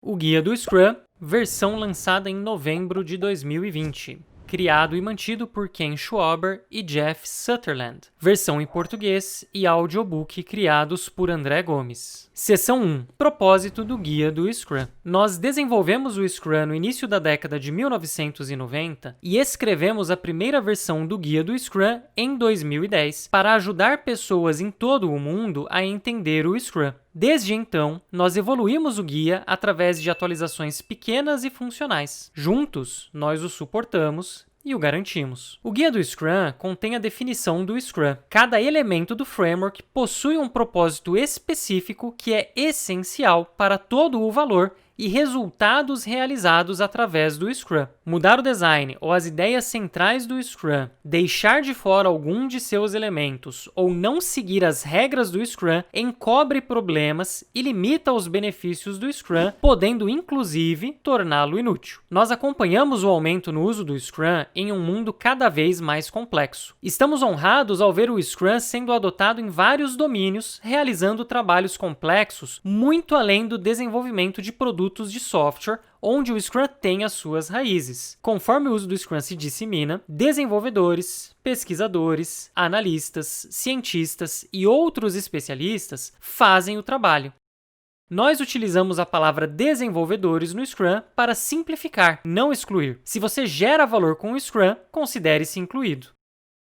O Guia do Scrum, versão lançada em novembro de 2020. Criado e mantido por Ken Schwaber e Jeff Sutherland. Versão em português e audiobook criados por André Gomes. Seção 1. Propósito do Guia do Scrum. Nós desenvolvemos o Scrum no início da década de 1990 e escrevemos a primeira versão do Guia do Scrum em 2010 para ajudar pessoas em todo o mundo a entender o Scrum. Desde então, nós evoluímos o guia através de atualizações pequenas e funcionais. Juntos, nós o suportamos e o garantimos. O Guia do Scrum contém a definição do Scrum. Cada elemento do framework possui um propósito específico que é essencial para todo o valor e resultados realizados através do Scrum. Mudar o design ou as ideias centrais do Scrum, deixar de fora algum de seus elementos ou não seguir as regras do Scrum encobre problemas e limita os benefícios do Scrum, podendo inclusive torná-lo inútil. Nós acompanhamos o aumento no uso do Scrum em um mundo cada vez mais complexo. Estamos honrados ao ver o Scrum sendo adotado em vários domínios, realizando trabalhos complexos muito além do desenvolvimento de produtos de software, onde o Scrum tem as suas raízes. Conforme o uso do Scrum se dissemina, desenvolvedores, pesquisadores, analistas, cientistas e outros especialistas fazem o trabalho. Nós utilizamos a palavra desenvolvedores no Scrum para simplificar, não excluir. Se você gera valor com o Scrum, considere-se incluído.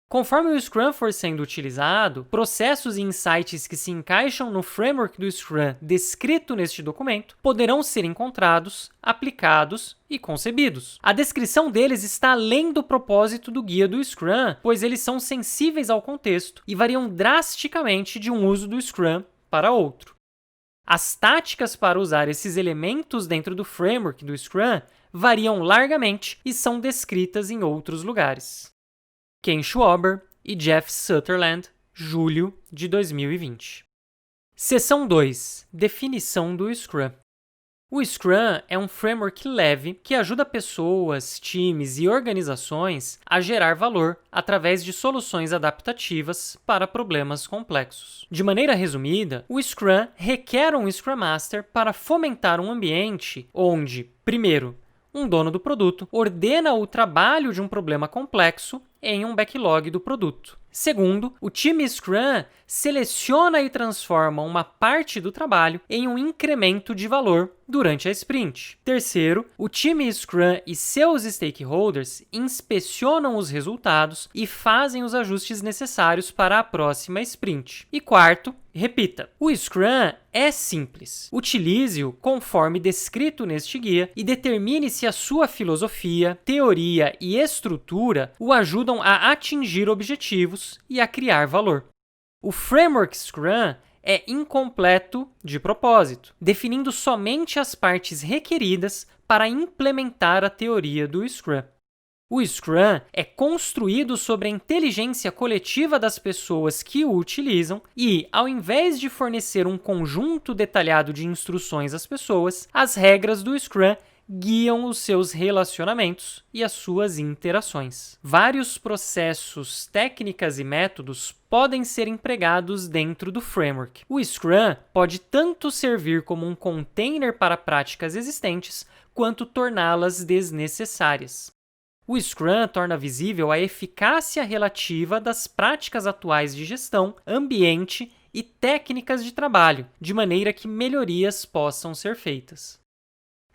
Conforme o Scrum for sendo utilizado, processos e insights que se encaixam no framework do Scrum descrito neste documento poderão ser encontrados, aplicados e concebidos. A descrição deles está além do propósito do guia do Scrum, pois eles são sensíveis ao contexto e variam drasticamente de um uso do Scrum para outro. As táticas para usar esses elementos dentro do framework do Scrum variam largamente e são descritas em outros lugares. Ken Schwaber e Jeff Sutherland, julho de 2020. Seção 2. Definição do Scrum. O Scrum é um framework leve que ajuda pessoas, times e organizações a gerar valor através de soluções adaptativas para problemas complexos. De maneira resumida, o Scrum requer um Scrum Master para fomentar um ambiente onde, primeiro, um dono do produto ordena o trabalho de um problema complexo em um backlog do produto. Segundo, o time Scrum seleciona e transforma uma parte do trabalho em um incremento de valor durante a sprint. Terceiro, o time Scrum e seus stakeholders inspecionam os resultados e fazem os ajustes necessários para a próxima sprint. E quarto, repita, o Scrum é simples. Utilize-o conforme descrito neste guia e determine se a sua filosofia, teoria e estrutura o ajudam a atingir objetivos e a criar valor. O framework Scrum é incompleto de propósito, definindo somente as partes requeridas para implementar a teoria do Scrum. O Scrum é construído sobre a inteligência coletiva das pessoas que o utilizam e, ao invés de fornecer um conjunto detalhado de instruções às pessoas, as regras do Scrum guiam os seus relacionamentos e as suas interações. Vários processos, técnicas e métodos podem ser empregados dentro do framework. O Scrum pode tanto servir como um container para práticas existentes, quanto torná-las desnecessárias. O Scrum torna visível a eficácia relativa das práticas atuais de gestão, ambiente e técnicas de trabalho, de maneira que melhorias possam ser feitas.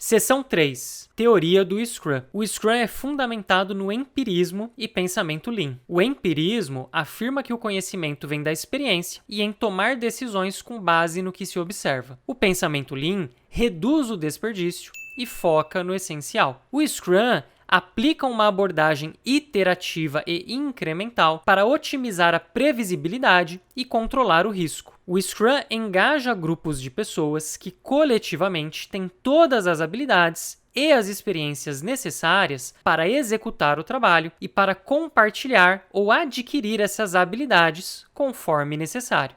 Seção 3. Teoria do Scrum. O Scrum é fundamentado no empirismo e pensamento Lean. O empirismo afirma que o conhecimento vem da experiência e em tomar decisões com base no que se observa. O pensamento Lean reduz o desperdício e foca no essencial. O Scrum aplica uma abordagem iterativa e incremental para otimizar a previsibilidade e controlar o risco. O Scrum engaja grupos de pessoas que coletivamente têm todas as habilidades e as experiências necessárias para executar o trabalho e para compartilhar ou adquirir essas habilidades conforme necessário.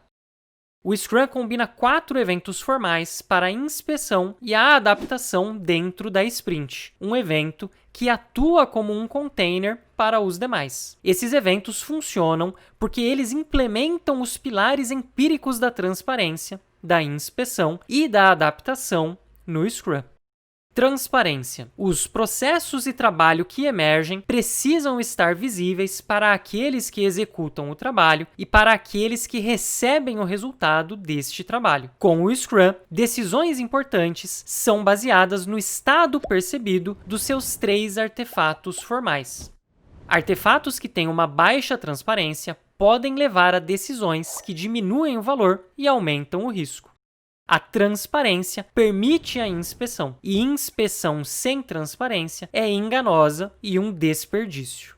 O Scrum combina 4 eventos formais para a inspeção e a adaptação dentro da sprint, um evento que atua como um container para os demais. Esses eventos funcionam porque eles implementam os pilares empíricos da transparência, da inspeção e da adaptação no Scrum. Transparência. Os processos e trabalho que emergem precisam estar visíveis para aqueles que executam o trabalho e para aqueles que recebem o resultado deste trabalho. Com o Scrum, decisões importantes são baseadas no estado percebido dos seus 3 artefatos formais. Artefatos que têm uma baixa transparência podem levar a decisões que diminuem o valor e aumentam o risco. A transparência permite a inspeção, e inspeção sem transparência é enganosa e um desperdício.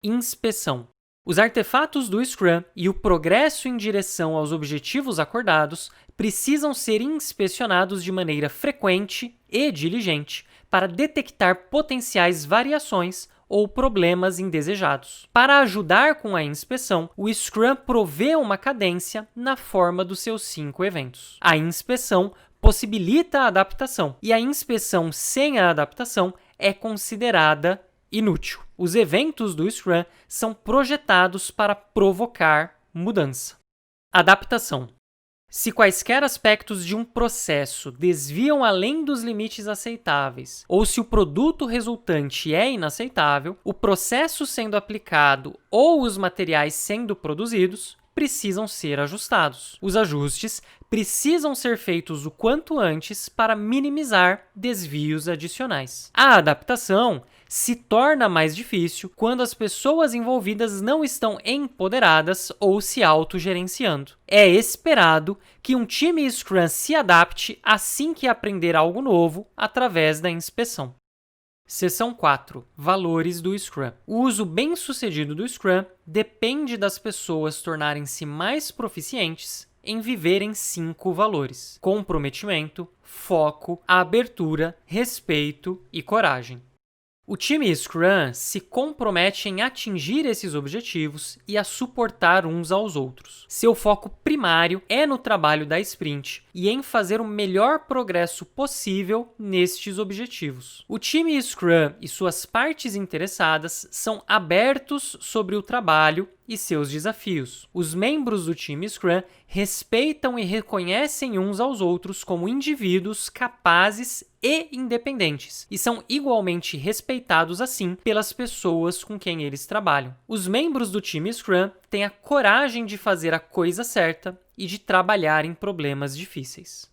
Inspeção. Os artefatos do Scrum e o progresso em direção aos objetivos acordados precisam ser inspecionados de maneira frequente e diligente para detectar potenciais variações ou problemas indesejados. Para ajudar com a inspeção, o Scrum provê uma cadência na forma dos seus 5 eventos. A inspeção possibilita a adaptação, e a inspeção sem a adaptação é considerada inútil. Os eventos do Scrum são projetados para provocar mudança. Adaptação. Se quaisquer aspectos de um processo desviam além dos limites aceitáveis, ou se o produto resultante é inaceitável, o processo sendo aplicado ou os materiais sendo produzidos precisam ser ajustados. Os ajustes precisam ser feitos o quanto antes para minimizar desvios adicionais. A adaptação se torna mais difícil quando as pessoas envolvidas não estão empoderadas ou se autogerenciando. É esperado que um time Scrum se adapte assim que aprender algo novo através da inspeção. Seção 4. Valores do Scrum. O uso bem-sucedido do Scrum depende das pessoas tornarem-se mais proficientes em viverem 5 valores: comprometimento, foco, abertura, respeito e coragem. O time Scrum se compromete em atingir esses objetivos e a suportar uns aos outros. Seu foco primário é no trabalho da sprint e em fazer o melhor progresso possível nestes objetivos. O time Scrum e suas partes interessadas são abertos sobre o trabalho e seus desafios. Os membros do time Scrum respeitam e reconhecem uns aos outros como indivíduos capazes e independentes, e são igualmente respeitados assim pelas pessoas com quem eles trabalham. Os membros do time Scrum têm a coragem de fazer a coisa certa e de trabalhar em problemas difíceis.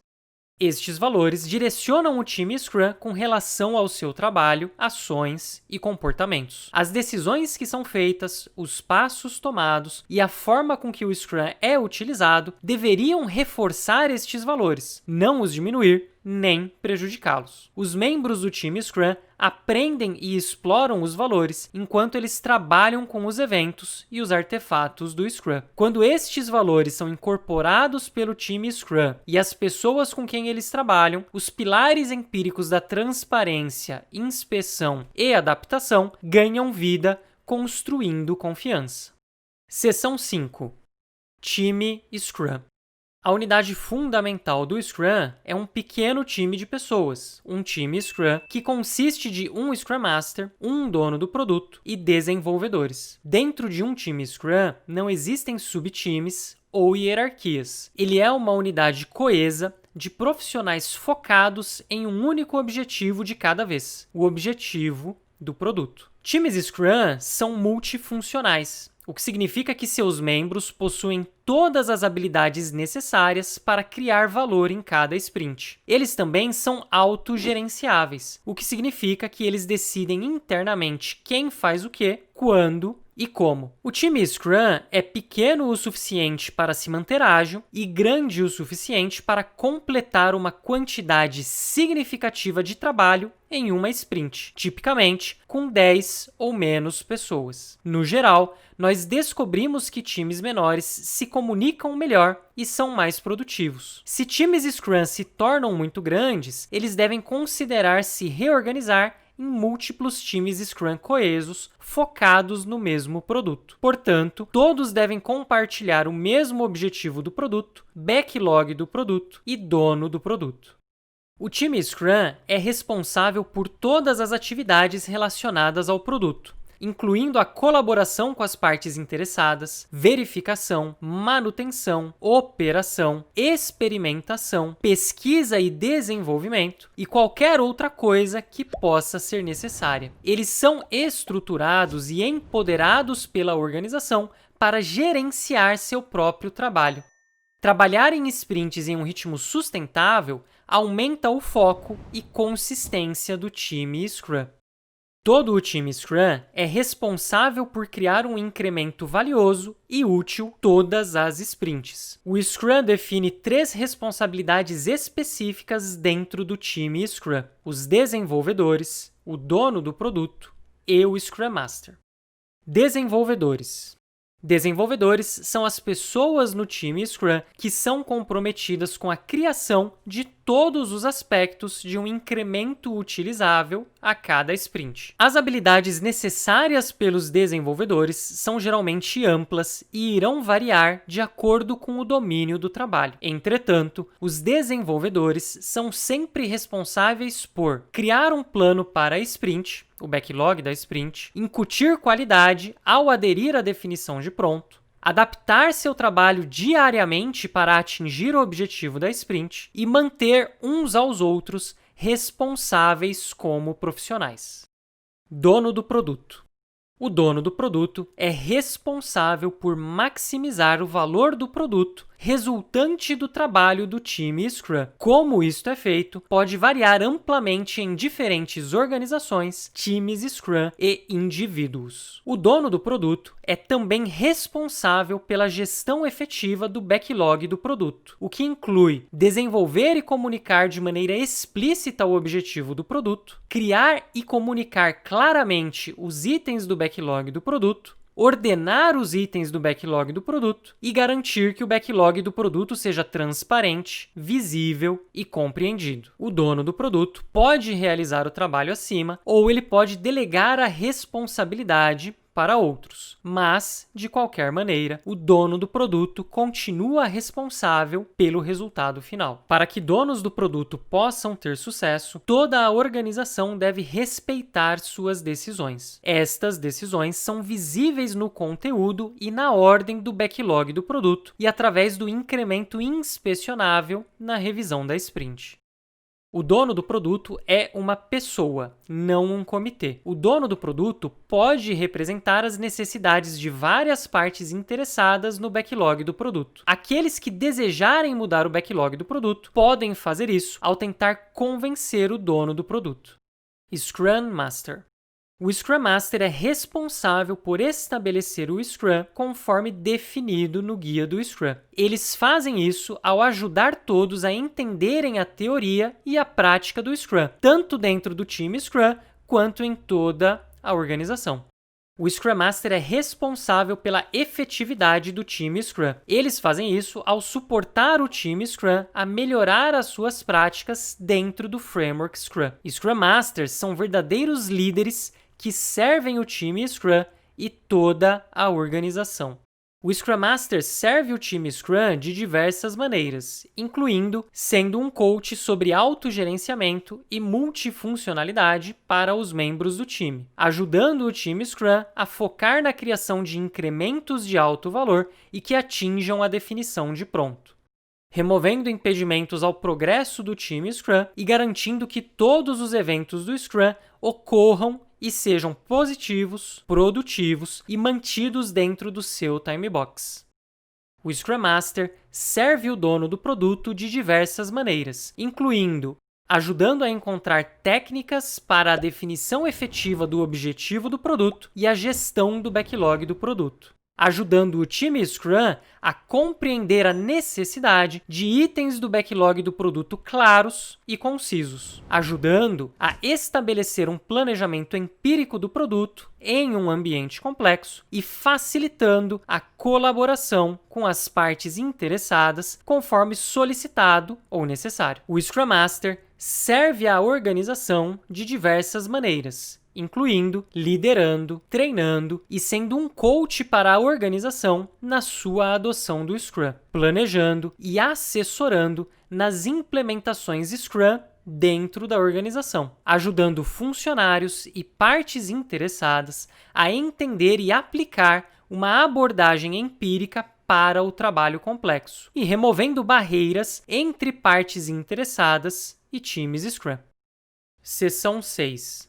Estes valores direcionam o time Scrum com relação ao seu trabalho, ações e comportamentos. As decisões que são feitas, os passos tomados e a forma com que o Scrum é utilizado deveriam reforçar estes valores, não os diminuir nem prejudicá-los. Os membros do time Scrum aprendem e exploram os valores enquanto eles trabalham com os eventos e os artefatos do Scrum. Quando estes valores são incorporados pelo time Scrum e as pessoas com quem eles trabalham, os pilares empíricos da transparência, inspeção e adaptação ganham vida, construindo confiança. Seção 5. Time Scrum. A unidade fundamental do Scrum é um pequeno time de pessoas, um time Scrum que consiste de um Scrum Master, um dono do produto e desenvolvedores. Dentro de um time Scrum não existem subtimes ou hierarquias. Ele é uma unidade coesa de profissionais focados em um único objetivo de cada vez, o objetivo do produto. Times Scrum são multifuncionais, o que significa que seus membros possuem todas as habilidades necessárias para criar valor em cada sprint. Eles também são autogerenciáveis, o que significa que eles decidem internamente quem faz o quê, quando e como. O time Scrum é pequeno o suficiente para se manter ágil e grande o suficiente para completar uma quantidade significativa de trabalho em uma sprint, tipicamente com 10 ou menos pessoas. No geral, nós descobrimos que times menores se comunicam melhor e são mais produtivos. Se times Scrum se tornam muito grandes, eles devem considerar se reorganizar em múltiplos times Scrum coesos focados no mesmo produto. Portanto, todos devem compartilhar o mesmo objetivo do produto, backlog do produto e dono do produto. O time Scrum é responsável por todas as atividades relacionadas ao produto, incluindo a colaboração com as partes interessadas, verificação, manutenção, operação, experimentação, pesquisa e desenvolvimento e qualquer outra coisa que possa ser necessária. Eles são estruturados e empoderados pela organização para gerenciar seu próprio trabalho. Trabalhar em sprints em um ritmo sustentável aumenta o foco e consistência do time Scrum. Todo o time Scrum é responsável por criar um incremento valioso e útil todas as sprints. O Scrum define 3 responsabilidades específicas dentro do time Scrum: os desenvolvedores, o dono do produto e o Scrum Master. Desenvolvedores. Desenvolvedores são as pessoas no time Scrum que são comprometidas com a criação de todos os aspectos de um incremento utilizável a cada sprint. As habilidades necessárias pelos desenvolvedores são geralmente amplas e irão variar de acordo com o domínio do trabalho. Entretanto, os desenvolvedores são sempre responsáveis por criar um plano para a sprint, o backlog da sprint, incutir qualidade ao aderir à definição de pronto, adaptar seu trabalho diariamente para atingir o objetivo da sprint e manter uns aos outros responsáveis como profissionais. Dono do produto. O dono do produto é responsável por maximizar o valor do produto resultante do trabalho do time Scrum. Como isto é feito, pode variar amplamente em diferentes organizações, times Scrum e indivíduos. O dono do produto é também responsável pela gestão efetiva do backlog do produto, o que inclui desenvolver e comunicar de maneira explícita o objetivo do produto, criar e comunicar claramente os itens do backlog do produto, ordenar os itens do backlog do produto e garantir que o backlog do produto seja transparente, visível e compreendido. O dono do produto pode realizar o trabalho acima ou ele pode delegar a responsabilidade para outros, mas, de qualquer maneira, o dono do produto continua responsável pelo resultado final. Para que donos do produto possam ter sucesso, toda a organização deve respeitar suas decisões. Estas decisões são visíveis no conteúdo e na ordem do backlog do produto e através do incremento inspecionável na revisão da sprint. O dono do produto é uma pessoa, não um comitê. O dono do produto pode representar as necessidades de várias partes interessadas no backlog do produto. Aqueles que desejarem mudar o backlog do produto podem fazer isso ao tentar convencer o dono do produto. Scrum Master. O Scrum Master é responsável por estabelecer o Scrum conforme definido no guia do Scrum. Eles fazem isso ao ajudar todos a entenderem a teoria e a prática do Scrum, tanto dentro do time Scrum quanto em toda a organização. O Scrum Master é responsável pela efetividade do time Scrum. Eles fazem isso ao suportar o time Scrum a melhorar as suas práticas dentro do framework Scrum. Scrum Masters são verdadeiros líderes que servem o time Scrum e toda a organização. O Scrum Master serve o time Scrum de diversas maneiras, incluindo sendo um coach sobre autogerenciamento e multifuncionalidade para os membros do time, ajudando o time Scrum a focar na criação de incrementos de alto valor e que atinjam a definição de pronto, removendo impedimentos ao progresso do time Scrum e garantindo que todos os eventos do Scrum ocorram e sejam positivos, produtivos e mantidos dentro do seu time box. O Scrum Master serve o dono do produto de diversas maneiras, incluindo ajudando a encontrar técnicas para a definição efetiva do objetivo do produto e a gestão do backlog do produto, ajudando o time Scrum a compreender a necessidade de itens do backlog do produto claros e concisos, ajudando a estabelecer um planejamento empírico do produto em um ambiente complexo e facilitando a colaboração com as partes interessadas conforme solicitado ou necessário. O Scrum Master serve à organização de diversas maneiras, incluindo liderando, treinando e sendo um coach para a organização na sua adoção do Scrum, planejando e assessorando nas implementações Scrum dentro da organização, ajudando funcionários e partes interessadas a entender e aplicar uma abordagem empírica para o trabalho complexo e removendo barreiras entre partes interessadas e times Scrum. Seção 6.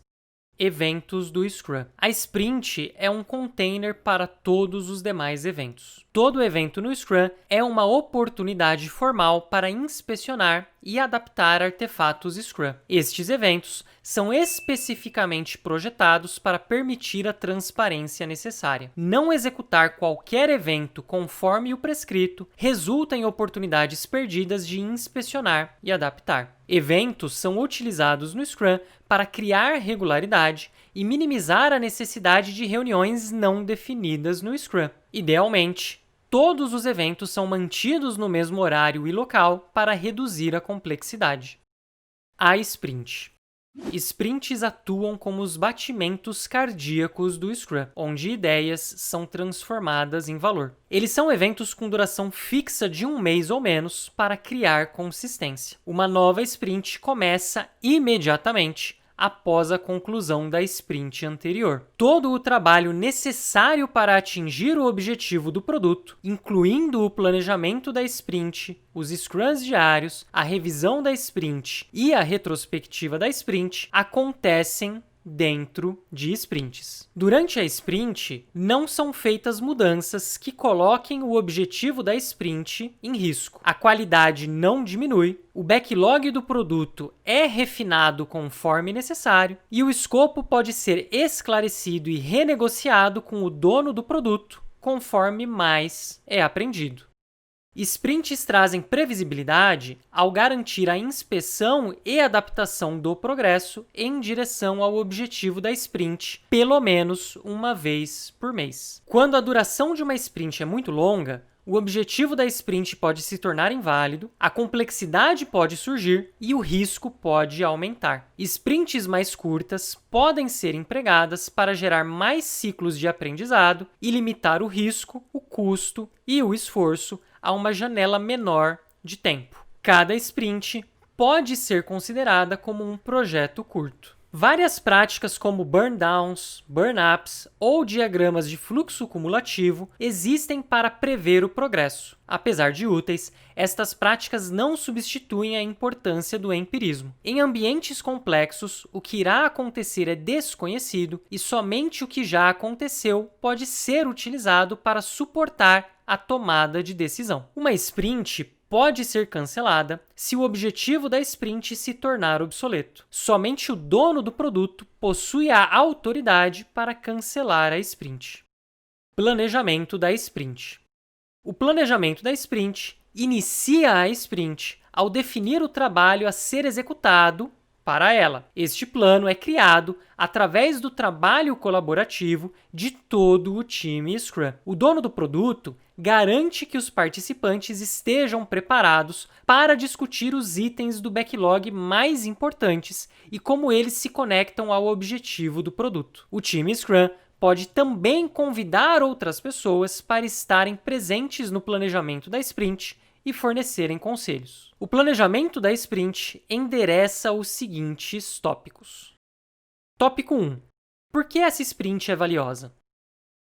Eventos do Scrum. A Sprint é um container para todos os demais eventos. Todo evento no Scrum é uma oportunidade formal para inspecionar e adaptar artefatos Scrum. Estes eventos são especificamente projetados para permitir a transparência necessária. Não executar qualquer evento conforme o prescrito resulta em oportunidades perdidas de inspecionar e adaptar. Eventos são utilizados no Scrum para criar regularidade e minimizar a necessidade de reuniões não definidas no Scrum. Idealmente, todos os eventos são mantidos no mesmo horário e local para reduzir a complexidade. A Sprint. Sprints atuam como os batimentos cardíacos do Scrum, onde ideias são transformadas em valor. Eles são eventos com duração fixa de 1 mês ou menos para criar consistência. Uma nova sprint começa imediatamente após a conclusão da sprint anterior. Todo o trabalho necessário para atingir o objetivo do produto, incluindo o planejamento da sprint, os scrums diários, a revisão da sprint e a retrospectiva da sprint, acontecem dentro de sprints. Durante a sprint, não são feitas mudanças que coloquem o objetivo da sprint em risco. A qualidade não diminui, o backlog do produto é refinado conforme necessário e o escopo pode ser esclarecido e renegociado com o dono do produto conforme mais é aprendido. Sprints trazem previsibilidade ao garantir a inspeção e adaptação do progresso em direção ao objetivo da sprint, pelo menos uma vez por mês. Quando a duração de uma sprint é muito longa, o objetivo da sprint pode se tornar inválido, a complexidade pode surgir e o risco pode aumentar. Sprints mais curtas podem ser empregadas para gerar mais ciclos de aprendizado e limitar o risco, o custo e o esforço a uma janela menor de tempo. Cada sprint pode ser considerada como um projeto curto. Várias práticas como burn-downs, burn-ups ou diagramas de fluxo cumulativo existem para prever o progresso. Apesar de úteis, estas práticas não substituem a importância do empirismo. Em ambientes complexos, o que irá acontecer é desconhecido e somente o que já aconteceu pode ser utilizado para suportar a tomada de decisão. Uma sprint pode ser cancelada se o objetivo da sprint se tornar obsoleto. Somente o dono do produto possui a autoridade para cancelar a sprint. Planejamento da sprint. O planejamento da sprint inicia a sprint ao definir o trabalho a ser executado para ela. Este plano é criado através do trabalho colaborativo de todo o time Scrum. O dono do produto garante que os participantes estejam preparados para discutir os itens do backlog mais importantes e como eles se conectam ao objetivo do produto. O time Scrum pode também convidar outras pessoas para estarem presentes no planejamento da sprint e fornecerem conselhos. O planejamento da sprint endereça os seguintes tópicos. Tópico 1. Por que essa sprint é valiosa?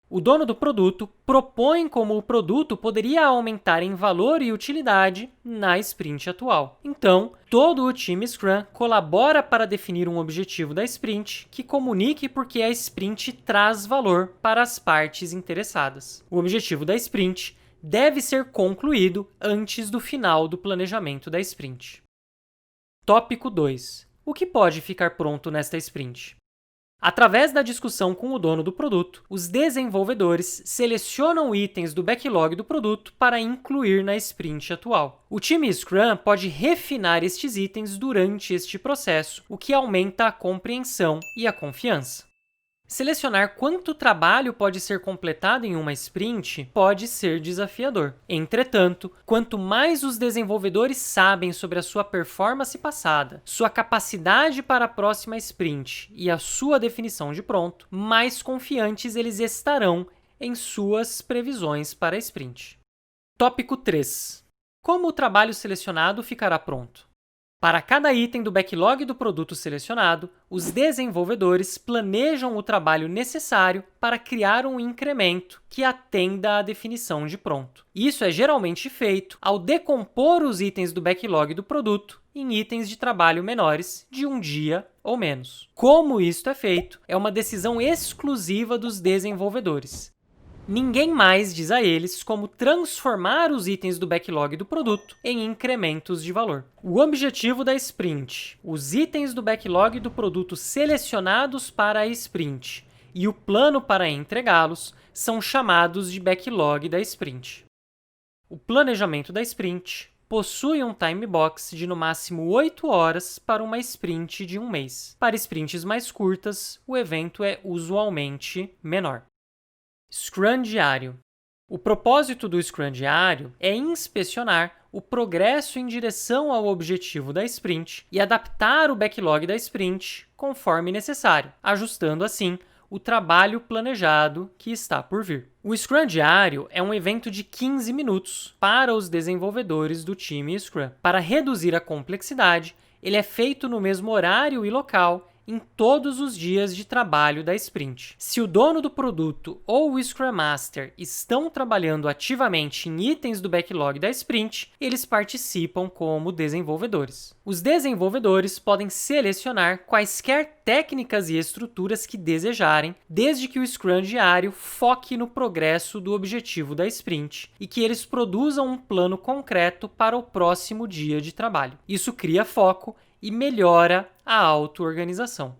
O dono do produto propõe como o produto poderia aumentar em valor e utilidade na sprint atual. Então, todo o time Scrum colabora para definir um objetivo da sprint que comunique por que a sprint traz valor para as partes interessadas. O objetivo da sprint deve ser concluído antes do final do planejamento da sprint. Tópico 2. O que pode ficar pronto nesta sprint? Através da discussão com o dono do produto, os desenvolvedores selecionam itens do backlog do produto para incluir na sprint atual. O time Scrum pode refinar estes itens durante este processo, o que aumenta a compreensão e a confiança. Selecionar quanto trabalho pode ser completado em uma sprint pode ser desafiador. Entretanto, quanto mais os desenvolvedores sabem sobre a sua performance passada, sua capacidade para a próxima sprint e a sua definição de pronto, mais confiantes eles estarão em suas previsões para a sprint. Tópico 3. Como o trabalho selecionado ficará pronto? Para cada item do backlog do produto selecionado, os desenvolvedores planejam o trabalho necessário para criar um incremento que atenda à definição de pronto. Isso é geralmente feito ao decompor os itens do backlog do produto em itens de trabalho menores de um dia ou menos. Como isto é feito, é uma decisão exclusiva dos desenvolvedores. Ninguém mais diz a eles como transformar os itens do backlog do produto em incrementos de valor. O objetivo da sprint, os itens do backlog do produto selecionados para a sprint e o plano para entregá-los são chamados de backlog da sprint. O planejamento da sprint possui um time box de no máximo 8 horas para uma sprint de um mês. Para sprints mais curtas, o evento é usualmente menor. Scrum diário. O propósito do Scrum diário é inspecionar o progresso em direção ao objetivo da sprint e adaptar o backlog da sprint conforme necessário, ajustando assim o trabalho planejado que está por vir. O Scrum diário é um evento de 15 minutos para os desenvolvedores do time Scrum. Para reduzir a complexidade, ele é feito no mesmo horário e local em todos os dias de trabalho da sprint. Se o dono do produto ou o Scrum Master estão trabalhando ativamente em itens do backlog da sprint, eles participam como desenvolvedores. Os desenvolvedores podem selecionar quaisquer técnicas e estruturas que desejarem, desde que o Scrum diário foque no progresso do objetivo da sprint e que eles produzam um plano concreto para o próximo dia de trabalho. Isso cria foco e melhora a auto-organização.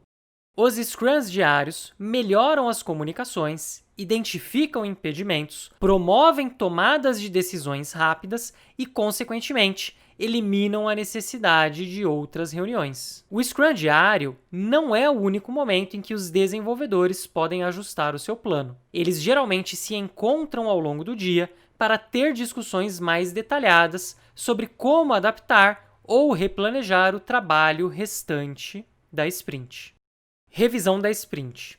Os Scrums diários melhoram as comunicações, identificam impedimentos, promovem tomadas de decisões rápidas e, consequentemente, eliminam a necessidade de outras reuniões. O Scrum diário não é o único momento em que os desenvolvedores podem ajustar o seu plano. Eles geralmente se encontram ao longo do dia para ter discussões mais detalhadas sobre como adaptar ou replanejar o trabalho restante da sprint. Revisão da sprint.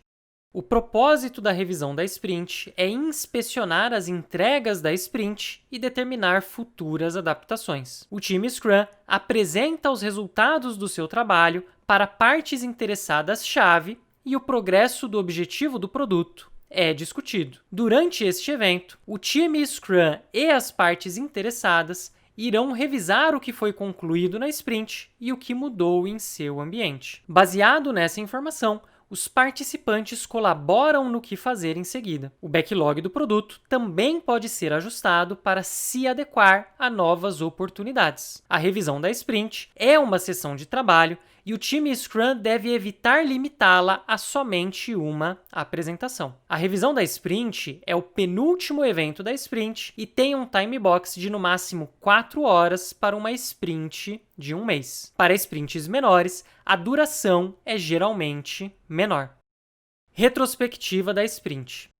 O propósito da revisão da sprint é inspecionar as entregas da sprint e determinar futuras adaptações. O time Scrum apresenta os resultados do seu trabalho para partes interessadas-chave e o progresso do objetivo do produto é discutido. Durante este evento, o time Scrum e as partes interessadas irão revisar o que foi concluído na sprint e o que mudou em seu ambiente. Baseado nessa informação, os participantes colaboram no que fazer em seguida. O backlog do produto também pode ser ajustado para se adequar a novas oportunidades. A revisão da sprint é uma sessão de trabalho e o time Scrum deve evitar limitá-la a somente uma apresentação. A revisão da sprint é o penúltimo evento da sprint e tem um time box de no máximo 4 horas para uma sprint de um mês. Para sprints menores, a duração é geralmente menor. Retrospectiva da sprint.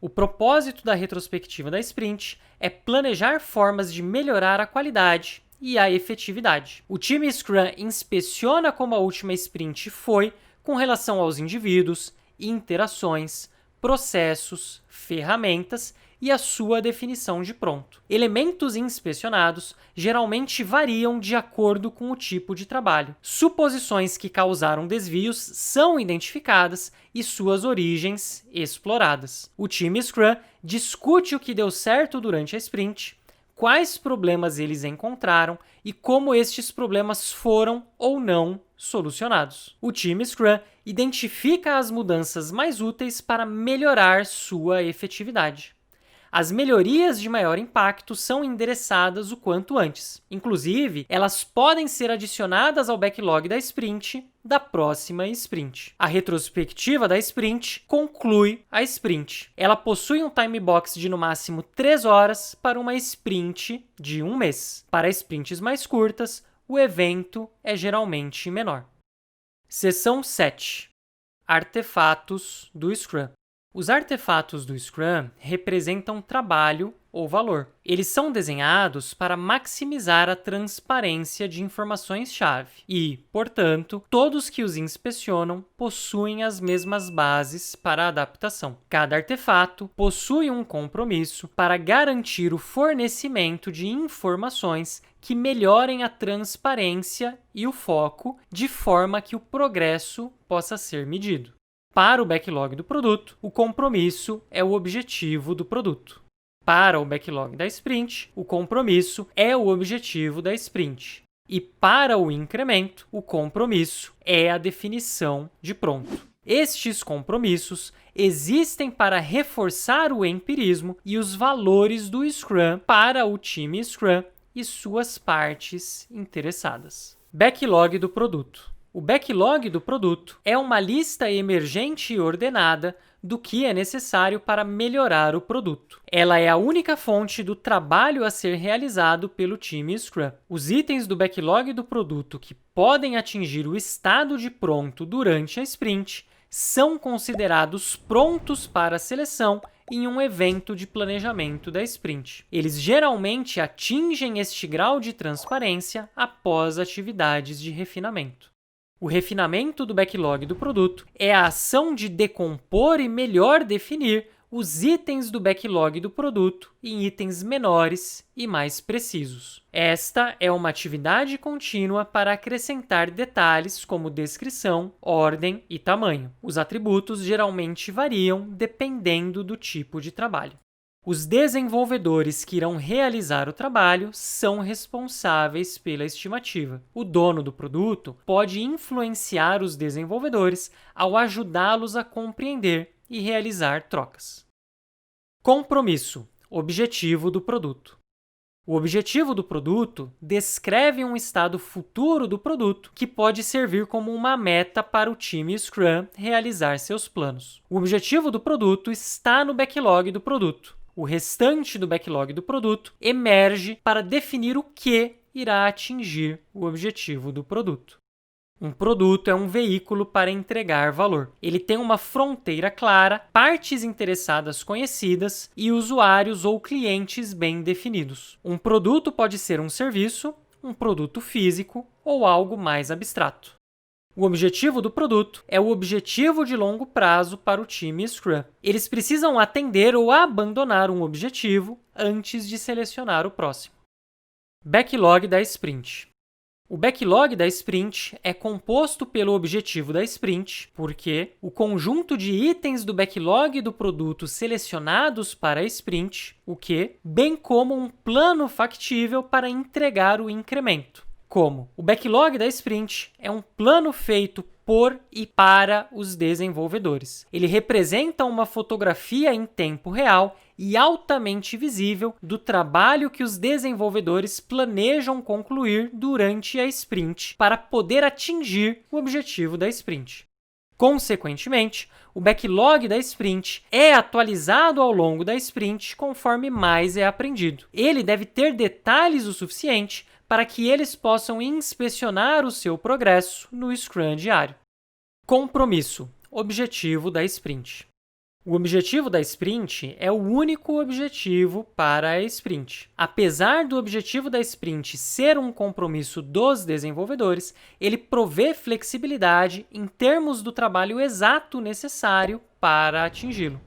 O propósito da retrospectiva da sprint é planejar formas de melhorar a qualidade e a efetividade. O time Scrum inspeciona como a última sprint foi com relação aos indivíduos, interações, processos, ferramentas e a sua definição de pronto. Elementos inspecionados geralmente variam de acordo com o tipo de trabalho. Suposições que causaram desvios são identificadas e suas origens exploradas. O time Scrum discute o que deu certo durante a sprint, quais problemas eles encontraram e como estes problemas foram ou não solucionados. O time Scrum identifica as mudanças mais úteis para melhorar sua efetividade. As melhorias de maior impacto são endereçadas o quanto antes. Inclusive, elas podem ser adicionadas ao backlog da sprint da próxima sprint. A retrospectiva da sprint conclui a sprint. Ela possui um time box de no máximo 3 horas para uma sprint de um mês. Para sprints mais curtas, o evento é geralmente menor. Seção 7. Artefatos do Scrum. Os artefatos do Scrum representam trabalho ou valor. Eles são desenhados para maximizar a transparência de informações-chave e, portanto, todos que os inspecionam possuem as mesmas bases para a adaptação. Cada artefato possui um compromisso para garantir o fornecimento de informações que melhorem a transparência e o foco de forma que o progresso possa ser medido. Para o backlog do produto, o compromisso é o objetivo do produto. Para o backlog da sprint, o compromisso é o objetivo da sprint. E para o incremento, o compromisso é a definição de pronto. Estes compromissos existem para reforçar o empirismo e os valores do Scrum para o time Scrum e suas partes interessadas. Backlog do produto. O backlog do produto é uma lista emergente e ordenada do que é necessário para melhorar o produto. Ela é a única fonte do trabalho a ser realizado pelo time Scrum. Os itens do backlog do produto que podem atingir o estado de pronto durante a sprint são considerados prontos para seleção em um evento de planejamento da sprint. Eles geralmente atingem este grau de transparência após atividades de refinamento. O refinamento do backlog do produto é a ação de decompor e melhor definir os itens do backlog do produto em itens menores e mais precisos. Esta é uma atividade contínua para acrescentar detalhes como descrição, ordem e tamanho. Os atributos geralmente variam dependendo do tipo de trabalho. Os desenvolvedores que irão realizar o trabalho são responsáveis pela estimativa. O dono do produto pode influenciar os desenvolvedores ao ajudá-los a compreender e realizar trocas. Compromisso, objetivo do produto. O objetivo do produto descreve um estado futuro do produto que pode servir como uma meta para o time Scrum realizar seus planos. O objetivo do produto está no backlog do produto. O restante do backlog do produto emerge para definir o que irá atingir o objetivo do produto. Um produto é um veículo para entregar valor. Ele tem uma fronteira clara, partes interessadas conhecidas e usuários ou clientes bem definidos. Um produto pode ser um serviço, um produto físico ou algo mais abstrato. O objetivo do produto é o objetivo de longo prazo para o time Scrum. Eles precisam atender ou abandonar um objetivo antes de selecionar o próximo. Backlog da sprint. O backlog da sprint é composto pelo objetivo da sprint, porque o conjunto de itens do backlog do produto selecionados para a sprint, o que, bem como um plano factível para entregar o incremento. Como o backlog da sprint é um plano feito por e para os desenvolvedores. Ele representa uma fotografia em tempo real e altamente visível do trabalho que os desenvolvedores planejam concluir durante a sprint para poder atingir o objetivo da sprint. Consequentemente, o backlog da sprint é atualizado ao longo da sprint conforme mais é aprendido. Ele deve ter detalhes o suficiente para que eles possam inspecionar o seu progresso no Scrum diário. Compromisso, objetivo da sprint. O objetivo da sprint é o único objetivo para a sprint. Apesar do objetivo da sprint ser um compromisso dos desenvolvedores, ele provê flexibilidade em termos do trabalho exato necessário para atingi-lo.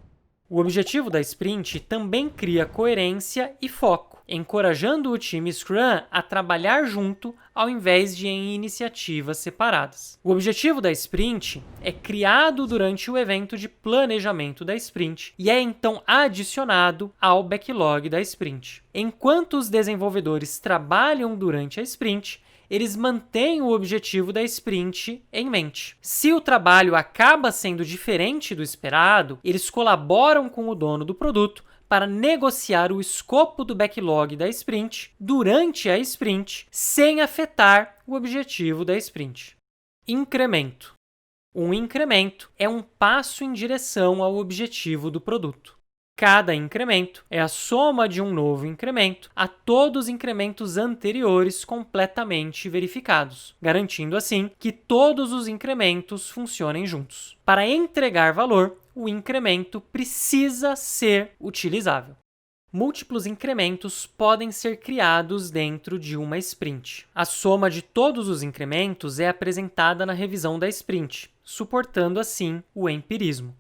O objetivo da sprint também cria coerência e foco, encorajando o time Scrum a trabalhar junto ao invés de em iniciativas separadas. O objetivo da sprint é criado durante o evento de planejamento da sprint e é então adicionado ao backlog da sprint. Enquanto os desenvolvedores trabalham durante a sprint, eles mantêm o objetivo da sprint em mente. Se o trabalho acaba sendo diferente do esperado, eles colaboram com o dono do produto para negociar o escopo do backlog da sprint durante a sprint, sem afetar o objetivo da sprint. Incremento. Um incremento é um passo em direção ao objetivo do produto. Cada incremento é a soma de um novo incremento a todos os incrementos anteriores completamente verificados, garantindo assim que todos os incrementos funcionem juntos. Para entregar valor, o incremento precisa ser utilizável. Múltiplos incrementos podem ser criados dentro de uma sprint. A soma de todos os incrementos é apresentada na revisão da sprint, suportando assim o empirismo.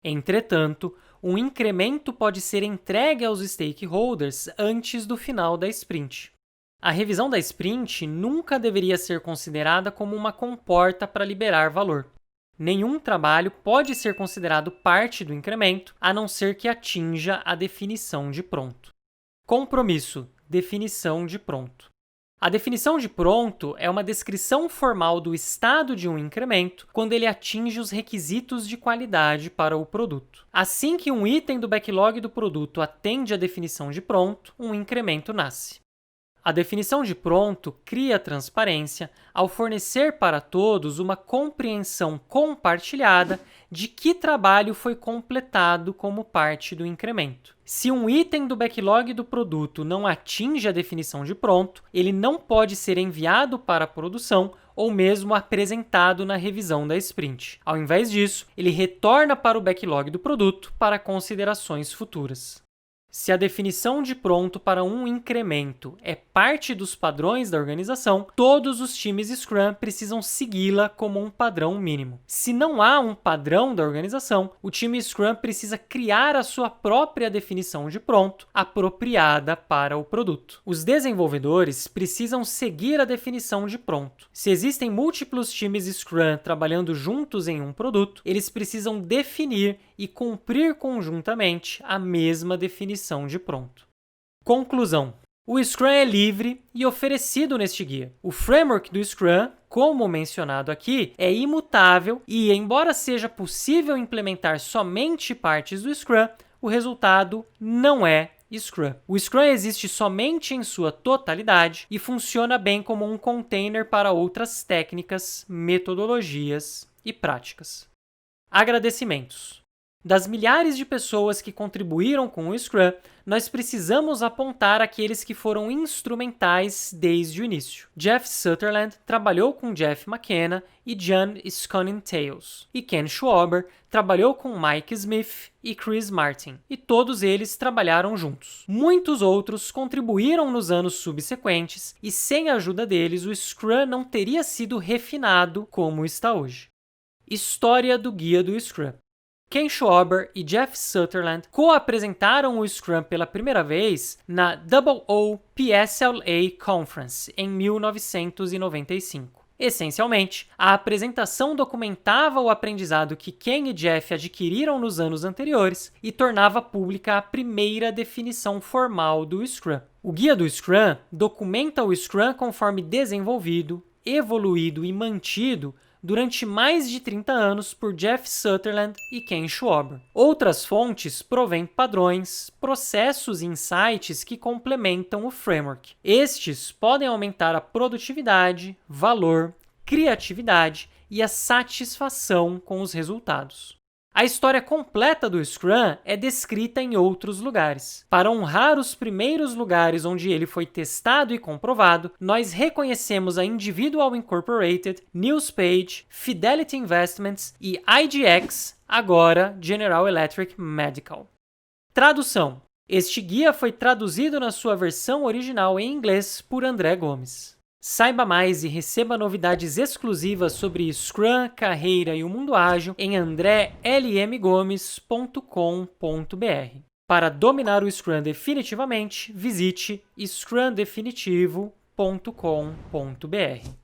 Entretanto, um incremento pode ser entregue aos stakeholders antes do final da sprint. A revisão da sprint nunca deveria ser considerada como uma comporta para liberar valor. Nenhum trabalho pode ser considerado parte do incremento, a não ser que atinja a definição de pronto. Compromisso, definição de pronto. A definição de pronto é uma descrição formal do estado de um incremento quando ele atinge os requisitos de qualidade para o produto. Assim que um item do backlog do produto atende à definição de pronto, um incremento nasce. A definição de pronto cria transparência ao fornecer para todos uma compreensão compartilhada de que trabalho foi completado como parte do incremento. Se um item do backlog do produto não atinge a definição de pronto, ele não pode ser enviado para a produção ou mesmo apresentado na revisão da sprint. Ao invés disso, ele retorna para o backlog do produto para considerações futuras. Se a definição de pronto para um incremento é parte dos padrões da organização, todos os times Scrum precisam segui-la como um padrão mínimo. Se não há um padrão da organização, o time Scrum precisa criar a sua própria definição de pronto, apropriada para o produto. Os desenvolvedores precisam seguir a definição de pronto. Se existem múltiplos times Scrum trabalhando juntos em um produto, eles precisam definir e cumprir conjuntamente a mesma definição de pronto. Conclusão. O Scrum é livre e oferecido neste guia. O framework do Scrum, como mencionado aqui, é imutável e, embora seja possível implementar somente partes do Scrum, o resultado não é Scrum. O Scrum existe somente em sua totalidade e funciona bem como um container para outras técnicas, metodologias e práticas. Agradecimentos. Das milhares de pessoas que contribuíram com o Scrum, nós precisamos apontar aqueles que foram instrumentais desde o início. Jeff Sutherland trabalhou com Jeff McKenna e John Sconning-Tales, e Ken Schwaber trabalhou com Mike Smith e Chris Martin, e todos eles trabalharam juntos. Muitos outros contribuíram nos anos subsequentes, e sem a ajuda deles, o Scrum não teria sido refinado como está hoje. História do Guia do Scrum. Ken Schwaber e Jeff Sutherland co-apresentaram o Scrum pela primeira vez na OOPSLA Conference em 1995. Essencialmente, a apresentação documentava o aprendizado que Ken e Jeff adquiriram nos anos anteriores e tornava pública a primeira definição formal do Scrum. O Guia do Scrum documenta o Scrum conforme desenvolvido, evoluído e mantido durante mais de 30 anos por Jeff Sutherland e Ken Schwaber. Outras fontes provêm padrões, processos e insights que complementam o framework. Estes podem aumentar a produtividade, valor, criatividade e a satisfação com os resultados. A história completa do Scrum é descrita em outros lugares. Para honrar os primeiros lugares onde ele foi testado e comprovado, nós reconhecemos a Individual Incorporated, Newspage, Fidelity Investments e IDX, agora General Electric Medical. Tradução. Este guia foi traduzido na sua versão original em inglês por André Gomes. Saiba mais e receba novidades exclusivas sobre Scrum, carreira e o mundo ágil em andrelmgomes.com.br. Para dominar o Scrum definitivamente, visite scrumdefinitivo.com.br.